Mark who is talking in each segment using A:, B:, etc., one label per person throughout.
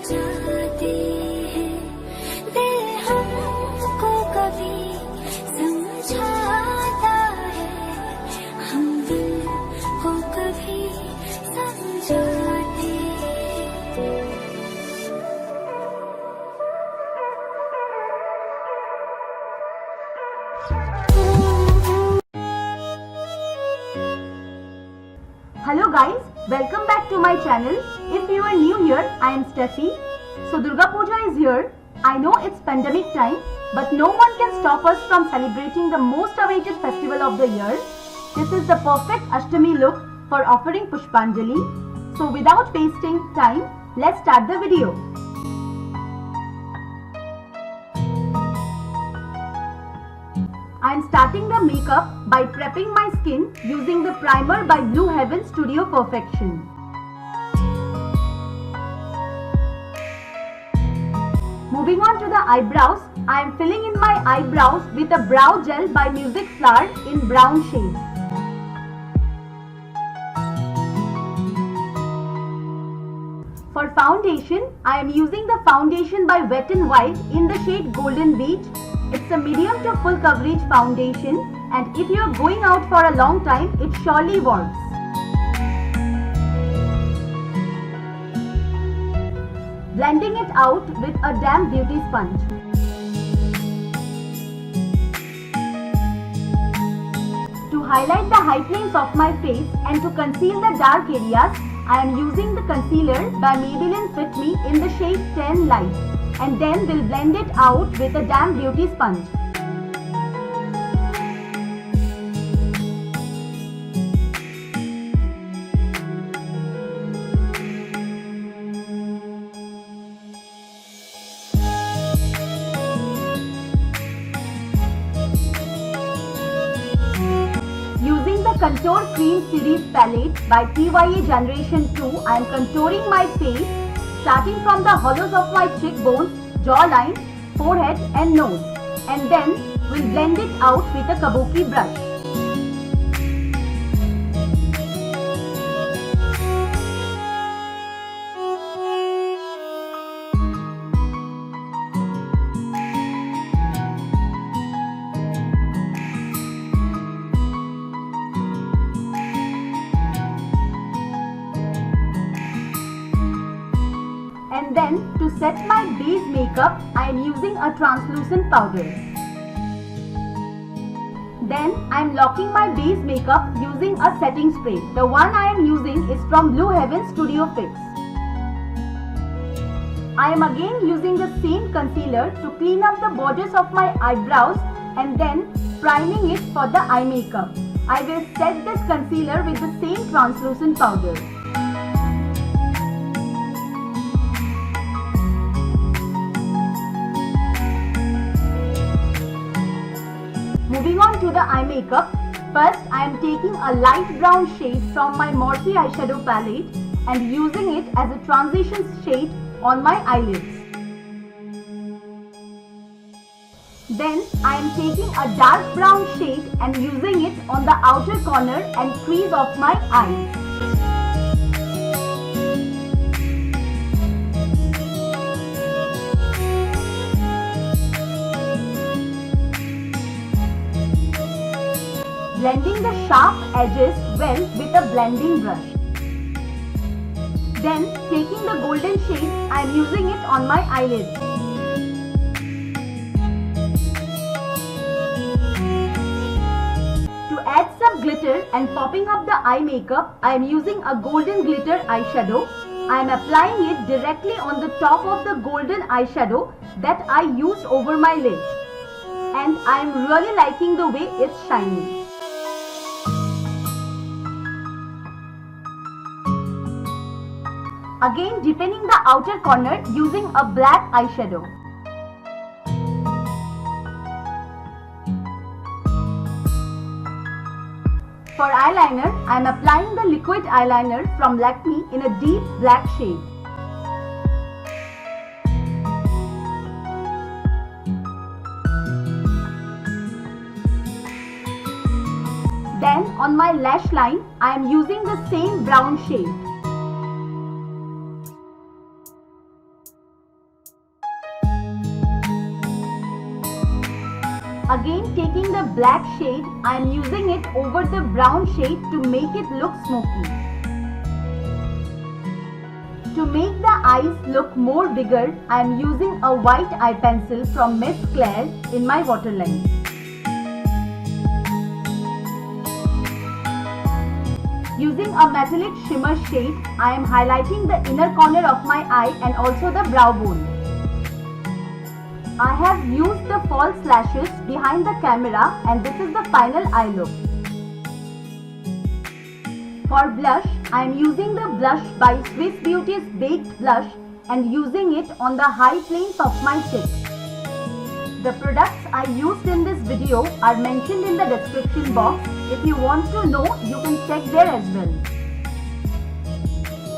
A: जाते हैं, दिल हमको कभी समझाता है, हम दिल को कभी समझाते हैं।
B: Hello guys, welcome back to my channel. If you are new here, I am Steffi. So Durga Puja is here. I know it's pandemic time, but no one can stop us from celebrating the most awaited festival of the year. This is the perfect Ashtami look for offering Pushpanjali. So without wasting time, let's start the video. I am starting the makeup by prepping my skin using the primer by Blue Heaven Studio Perfection. Moving on to the eyebrows, I am filling in my eyebrows with a brow gel by Music Flower in brown shade. For foundation, I am using the foundation by Wet n Wild in the shade Golden Beach. It's a medium to full coverage foundation, and if you are going out for a long time, it surely works. Blending it out with a damp beauty sponge. To highlight the high planes of my face and to conceal the dark areas, I am using the concealer by Maybelline Fit Me in the shade 10 Light, and then we'll blend it out with a damp beauty sponge. Using the Contour Cream Series palette by TYA Generation 2, I am contouring my face starting from the hollows of my cheekbones, jawline, forehead and nose, and then we'll blend it out with a kabuki brush. And then to set my base makeup, I am using a translucent powder. Then I am locking my base makeup using a setting spray. The one I am using is from Blue Heaven Studio Fix. I am again using the same concealer to clean up the borders of my eyebrows and then priming it for the eye makeup. I will set this concealer with the same translucent powder. Moving on to the eye makeup, first I am taking a light brown shade from my Morphe eyeshadow palette and using it as a transition shade on my eyelids. Then I am taking a dark brown shade and using it on the outer corner and crease of my eyes. Blending the sharp edges well with a blending brush. Then taking the golden shade, I am using it on my eyelids. To add some glitter and popping up the eye makeup, I am using a golden glitter eyeshadow. I am applying it directly on the top of the golden eyeshadow that I used over my lid. And I am really liking the way it's shining. Again deepening the outer corner using a black eyeshadow. For eyeliner, I am applying the liquid eyeliner from Lakme in a deep black shade. Then on my lash line, I am using the same brown shade. Again, taking the black shade, I am using it over the brown shade to make it look smoky. To make the eyes look more bigger, I am using a white eye pencil from Miss Claire in my waterline. Using a metallic shimmer shade, I am highlighting the inner corner of my eye and also the brow bone. I have used the false lashes behind the camera and this is the final eye look. For blush, I am using the blush by Swiss Beauty's Baked Blush and using it on the high planes of my cheeks. The products I used in this video are mentioned in the description box. If you want to know, you can check there as well.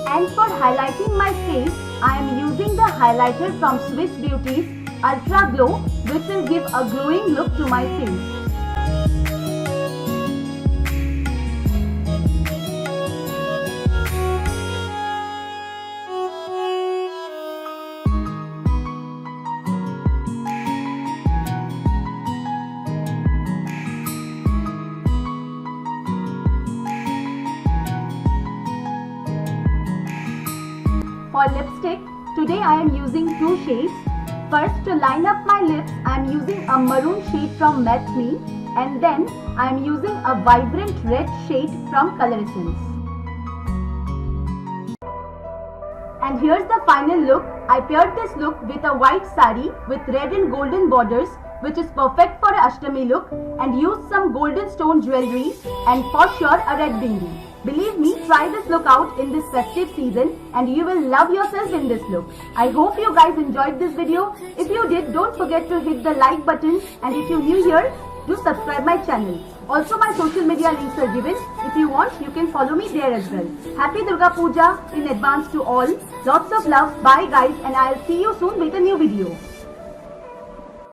B: And for highlighting my face, I am using the highlighter from Swiss Beauty's Ultra Glow, which will give a glowing look to my face. For lipstick, today I am using two shades. First, to line up my lips, I am using a maroon shade from Matte Me, and then I am using a vibrant red shade from Color Essence. And here's the final look. I paired this look with a white sari with red and golden borders, which is perfect for a Ashtami look, and used some golden stone jewelry and for sure a red bindi. Believe me, try this look out in this festive season and you will love yourself in this look. I hope you guys enjoyed this video. If you did, don't forget to hit the like button, and if you're new here, do subscribe my channel. Also, my social media links are given. If you want, you can follow me there as well. Happy Durga Puja in advance to all. Lots of love. Bye guys, and I'll see you soon with a new video.